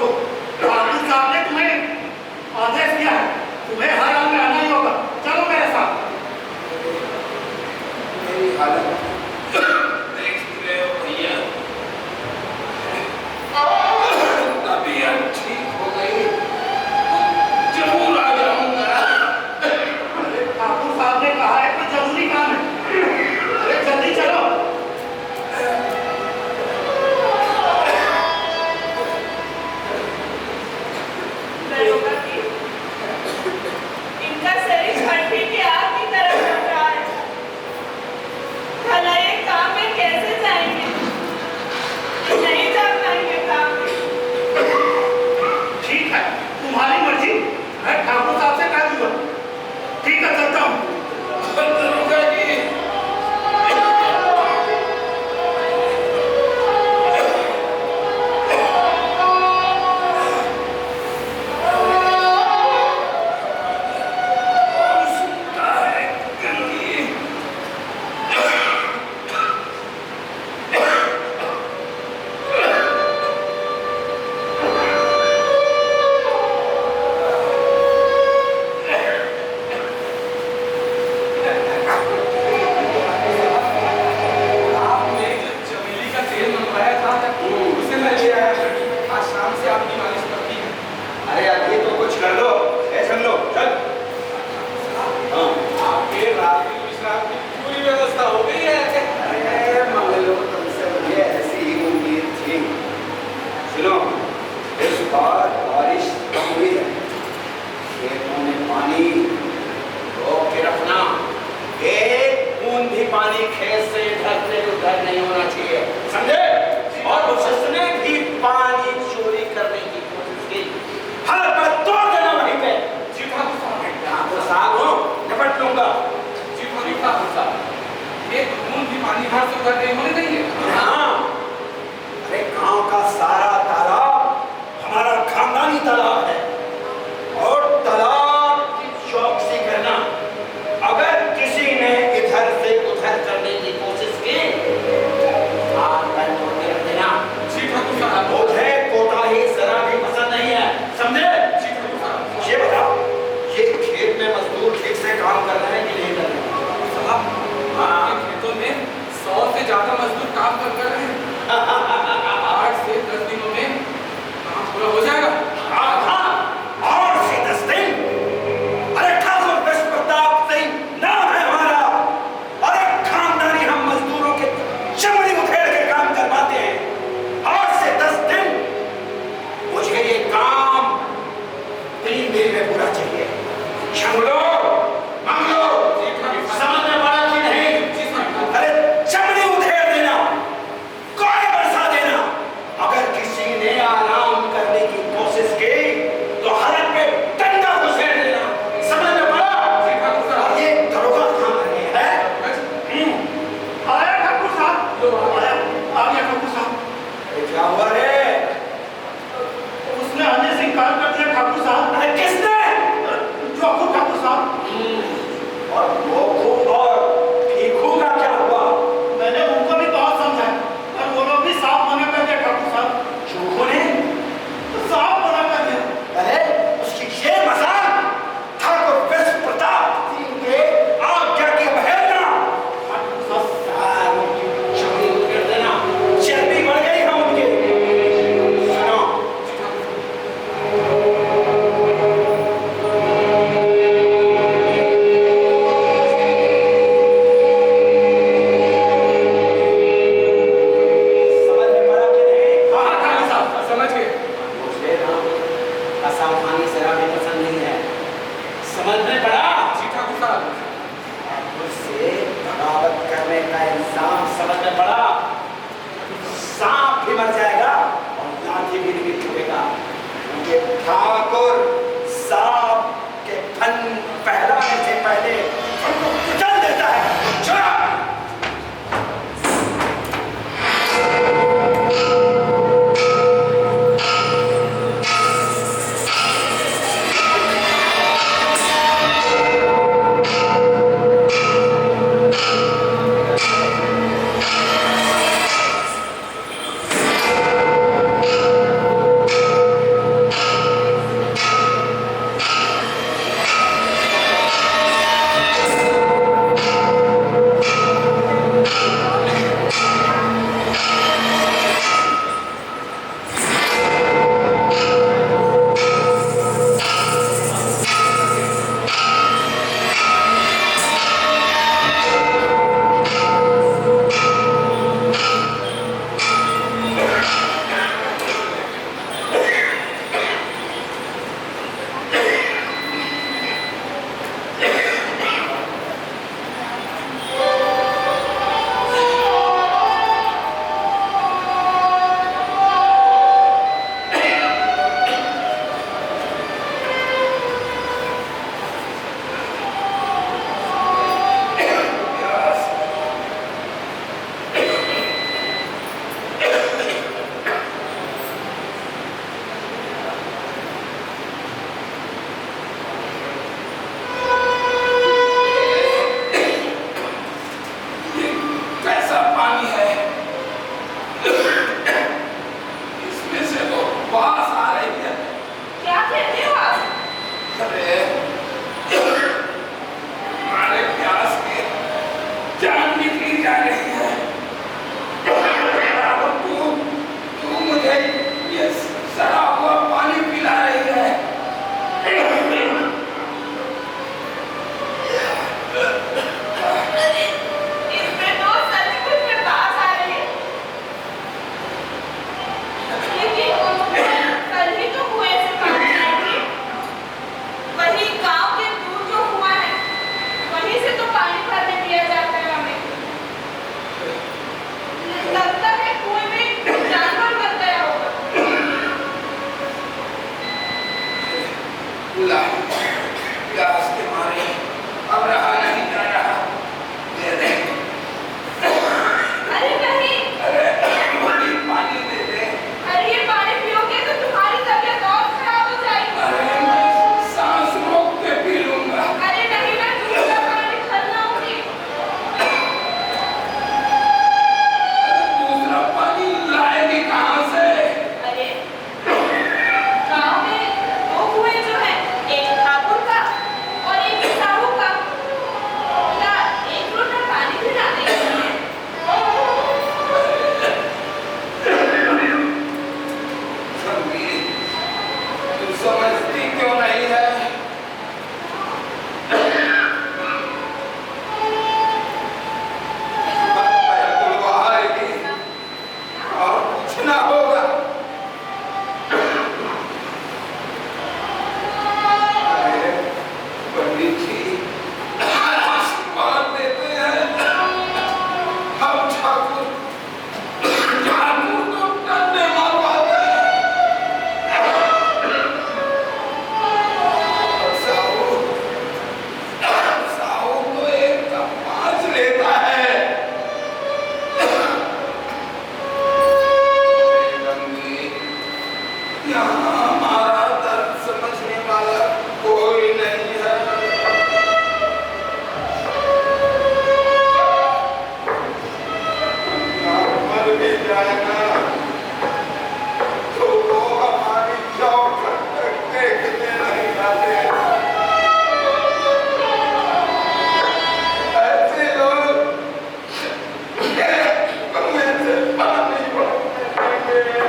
ठाकुर साहब ने तुम्हें आदेश दिया है, तुम्हें हर हाल में आना ही होगा। चलो मेरे साथ। मेरी हालत देख रहे हो भैया, अभी अब ठीक हो गई, जरूर आ जाऊंगा। अरे ठाकुर साहब ने कहा है कि जरूरी काम है, अरे जल्दी चलो। इनका शरीर भट्टी की आग की तरह जल रहा है। भला ये काम में कैसे जाएंगे? नहीं जा पाएंगे काम में। ठीक है, तुम्हारी मर्जी, मैं ठाकुर साहब से कह दूंगा। ठीक है, चलता हूँ। दरोगा जी, पानी खेत से इधर से उधर नहीं होना चाहिए, समझे? और उसने भी पानी चोरी करने की कोशिश की, हर बार तोड़ देना वहीं पे। जी ठाकुर साहब, ठाकुर साहब हो, निपट लूंगा। जी ठाकुर साहब, एक बूंद भी पानी इधर से उधर नहीं होने देंगे। हाँ, अरे गांव का सारा तालाब हमारा खानदानी तालाब है, और तालाब की चौकसी करना, अगर किसी ने इधर से उधर करने की कोशिश की, हाथ पैर तोड़ के रख देना। जी ठाकुर साहब, मुझे कोताही जरा भी पसंद नहीं है, समझे? जी ठाकुर साहब। ये बताओ, ये खेत में मजदूर ठीक से काम कर रहे हैं कि नहीं कर रहे हैं? साहब, आपके खेतों में 100 से ज्यादा मजदूर काम कर रहे हैं। 8 से 10 दिनों में काम पूरा हो जाएगा। हाँ, 8 से 10 दिन? अरे ठाकुर विश्व प्रताप सिंह नाम है हमारा, और एक खानदानी हम मजदूरों के चमड़ी उखेड़ के काम करवाते हैं। 8 से 10 दिन? मुझे ये काम 3 दिन में पूरा चाहिए। शंगलो, मंगलो, समझ में पड़ा कि नहीं? अरे चमड़ी उधेड़ देना, कोई बरसा देना। अगर किसी ने आराम करने की कोशिश की तो हलक पे डंडा घुसेड़ देना, समझ में पड़ा? और ये दरोगा काम करने है। आया ठाकुर साहब, आया, आ गया ठाकुर साहब। अरे क्या हुआ रे? उसने आने से इनकार कर दिया ठाकुर साहब। अरे किसने? जोखू ठाकुर साहब। और वो खूब और भीखू का क्या हुआ? मैंने उनको भी बहुत समझाया, पर वो लोग भी साफ मना कर दिया ठाकुर साहब। चूखू ने? तो साफ मना कर दिया। अरे उसकी ये मजाक ठाकुर विश्व प्रताप सिंह के आज्ञा की अवहेलना, सारों की चमड़ी उखेड़ देना, चर्बी बढ़ गई हम उनके। सुनो, समझ में पड़ा कि नहीं? हाँ ठाकुर साहब, समझ गए। मुझे ना असावधानी जरा भी पसंद नहीं है, समझ में पड़ा? जी ठाकुर साहब। उससे बगावत करने का इंसान समझ में पड़ा? सांप भी मर जाएगा और लाठी भी नहीं छूटेगा, क्योंकि ठाकुर सांप के फन फहराने से पहले उनको कुचल देता है। चुरा! प्यास के मारे अब रहा नहीं जा रहा। दे दे। अरे नहीं। अरे पानी दे दे। अरे ये पानी पियोगे तो तुम्हारी तबीयत और खराब हो जाएगी। अरे मैं सांस रोक के पी लूंगा। अरे नहीं, मैं दूसरा पानी खिलाऊंगी। दूसरा पानी लाएगी कहाँ से? अरे गाँव में दो कुएं जो है, एक ठाकुर का और एक साहू का। क्या एक लोटा पानी पिला देंगे? संगीत, तू समझती क्यों नहीं है? बुलवाएगी और कुछ ना होगा। अरे पंडित जी आशीर्वाद देते हैं। हम ठाकुर को डंडे मारवाते हैं। और साहू तो एक का 5 लेता है। यहाँ हमारा दर्द समझने वाला कोई नहीं है। मर भी जाएगा तो वो हमारी चौखट तक देखने नहीं आते। ऐसे लोग में से पानी भरने देंगे।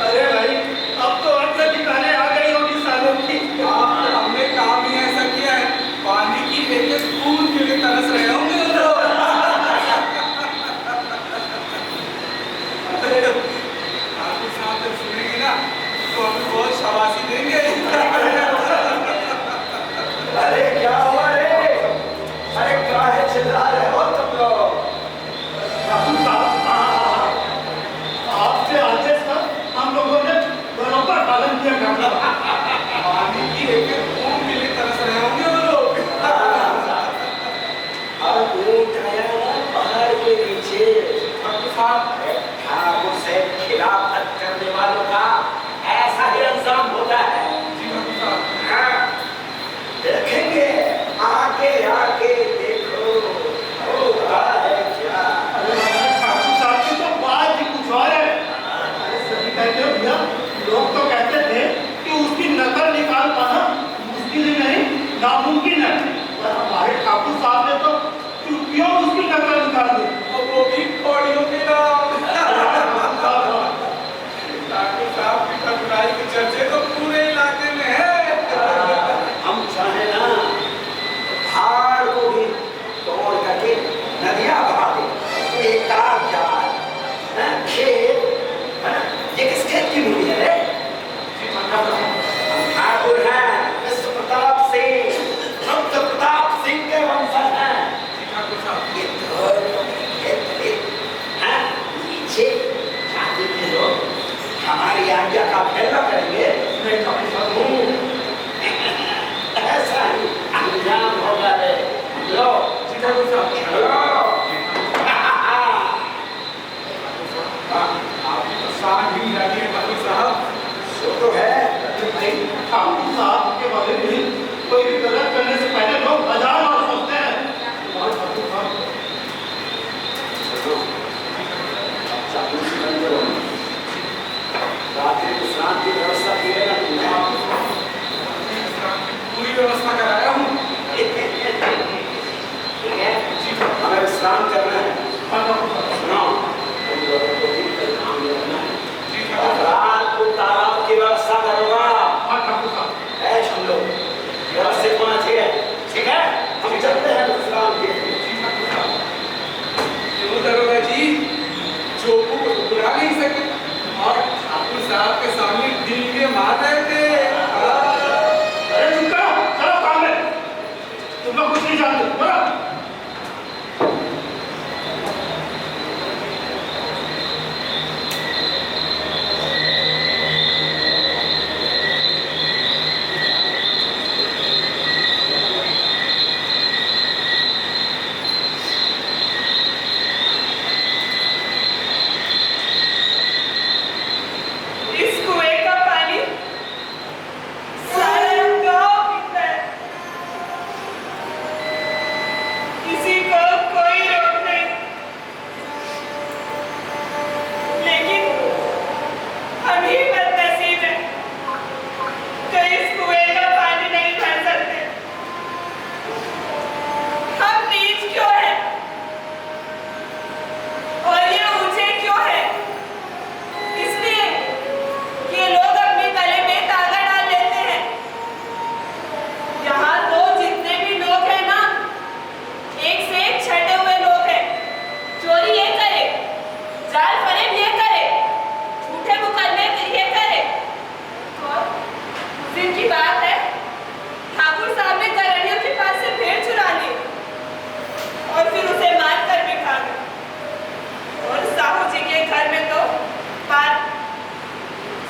अरे भाई, अब तो अक्ल ठिकाने आ गई होगी सालों की। हमने काम ही ऐसा किया है, पानी की एक एक बूंद के लिए तरस रहे होंगे वो लोग। ठाकुर साहब जब सुनेंगे ना तो हमें बहुत शाबाशी देंगे। अरे क्या हुआ रे? अरे काहे चिल्ला रहे हो तुम लोग? आपसे आदेश था, हम लोगों ने बराबर पालन किया करना। पानी की एक एक बूंद के लिए तरस रहे होंगे वो लोग। अब ऊंट आया ना पहाड़ के नीचे। ठाकुर साहब, ठाकुर से खिलाफत करने वालों का ऐसा ही अंजाम होता है। जी ठाकुर साहब। हाँ, देखेंगे आगे आगे देखो होगा है क्या। ठाकुर साहब की तो बात ही कुछ और है। अरे सही कहते हो भैया, लोग तो कहते थे कि उसकी नकल निकाल पाना मुश्किल ही नहीं नामुमकिन है, पर हमारे ठाकुर साहब ने तो चुटकियों में उसकी नकल निकाल दी। और वो भी पौड़ियों के नाम। ठाकुर साहब की ठकुराई के चर्चे तो पूरे इलाके में है। हम चाहे ना पहाड़ को भी तोड़ करके नदियां बहा दे। एक तालाब जाल, खेत, है ना? ये किस खेत की मूवी है रे? हम ठाकुर हैं, विश्व प्रताप सिंह, रुद्र प्रताप सिंह के वंशज हैं। ठाकुर साहब, ये नीचे जाति के लोग हमारी आज्ञा का फैसला करेंगे। मैं कभी सकूं ऐसा ही अंजाम होगा रे। लो जी ठाकुर साहब। चलो। आपकी तो शान ही की व्यवस्था की है ना तुमने? विश्राम की पूरी व्यवस्था कराया हूँ। ठीक है, हमें विश्राम करना है। सुनो, तुम लोगों को भी कल काम लेना है। और रात को तालाब की व्यवस्था करूंगा। ऐ हम लोग व्यवस्थित होना चाहिए, ठीक है? हम चलते हैं विश्राम के लिए। क्यों दरोगा जी, चोपू को तो बुला नहीं सके और ठाकुर साहब के सामने डींगे मार रहे थे। अरे चुप करो, चलो काम में। तुम लोग कुछ नहीं जानते, बोलो। इस कुएं का पानी सारा गांव पीता है। किसी को कोई रोक नहीं, लेकिन हम ही बदनसीब हैं जो इस कुएं का पानी नहीं भर सकते। हम नीच क्यों हैं और ये ऊंचे क्यों हैं? इसलिए ये लोग अपने गले में धागा डाल लेते हैं। यहाँ तो जितने भी लोग हैं ना, एक से एक छटे हुए लोग हैं। चोरी ये करे, जाल फरेब ये करे, झूठे मुकदमे ये करे। और उस दिन की बात है, ठाकुर साहब ने गरड़ियों के पास से भेड़ चुरा ली और फिर उसे मार कर भी खा गए। और साहू जी के घर में तो बात,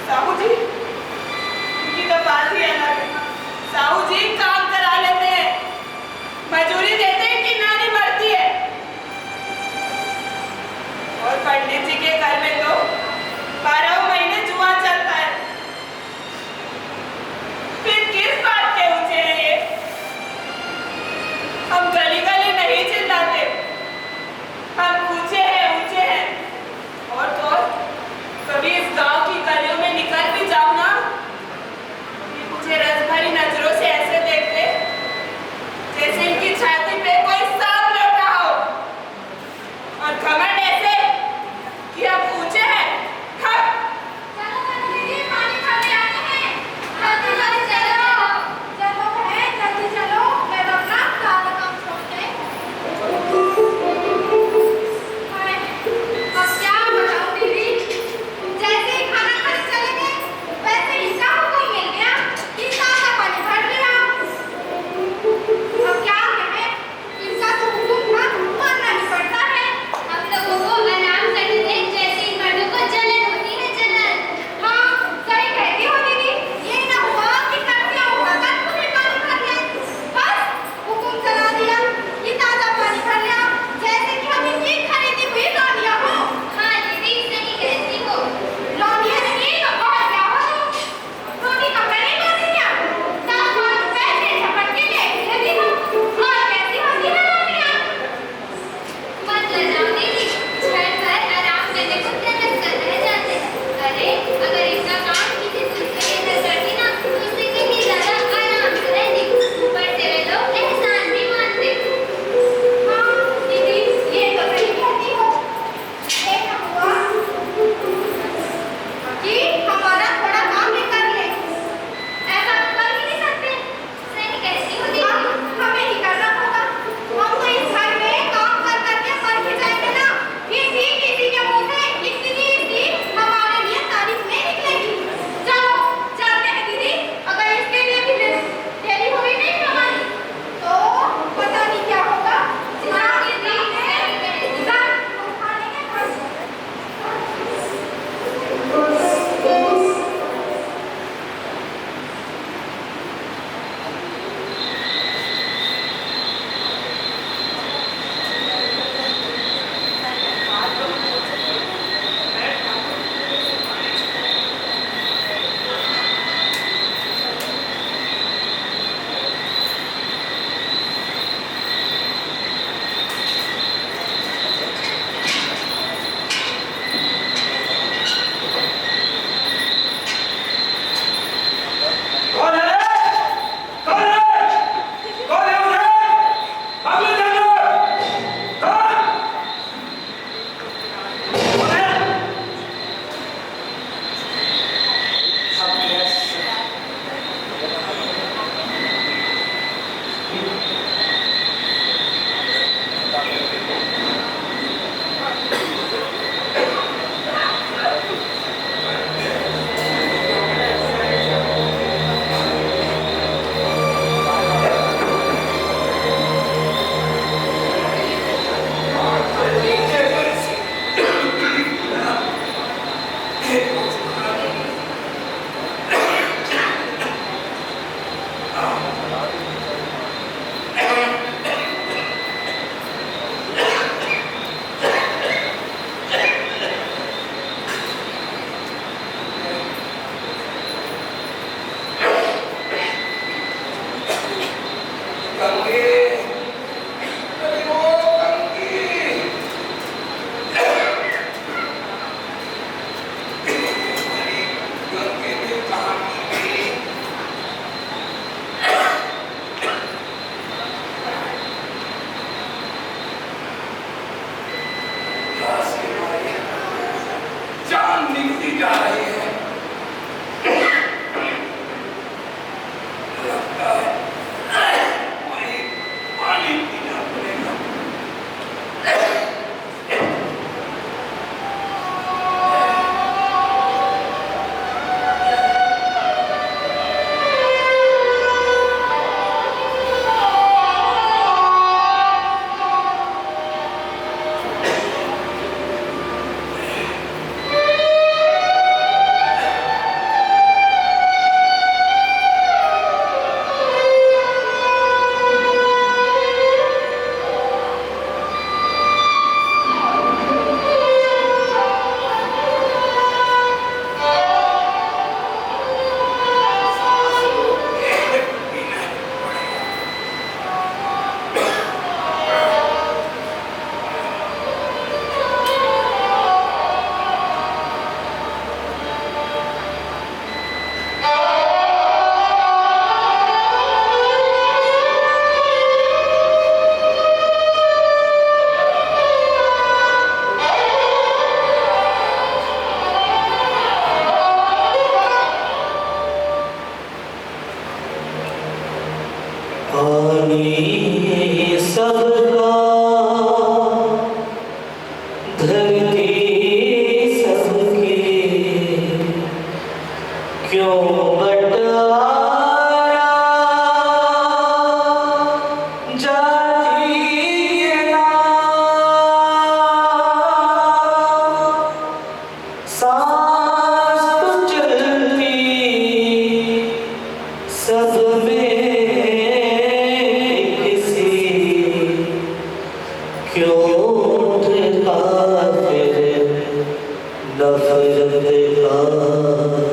साहू जी उनकी तो बात ही अलग है। साहू जी काम करा लेते हैं, मजूरी देते हैं कि नानी मरती है। और पंडित जी के घर में तो 12 महीने जुआ चलता है। फिर किस बात के ऊंचे हैं ये? हम गली गली नहीं चिल्लाते, हम ऊंचे हैं। और तो और, कभी इस गांव की गलियों में निकल भी जाऊं ना, ये मुझे रस भरी नजरों से ऐसे देखते जैसे इनकी छाती पे कोई सांप लौट रहा हो। और घमंड ऐसे कि आप ऊंचे हैं, हम छूती जा रही है। लगता है कोई पानी पीना पड़ेगा। पानी सबका धरती सबकी क्यों बटाया जाती है ना सांस तो चलती सब में क्यों उठता फिर नफरत का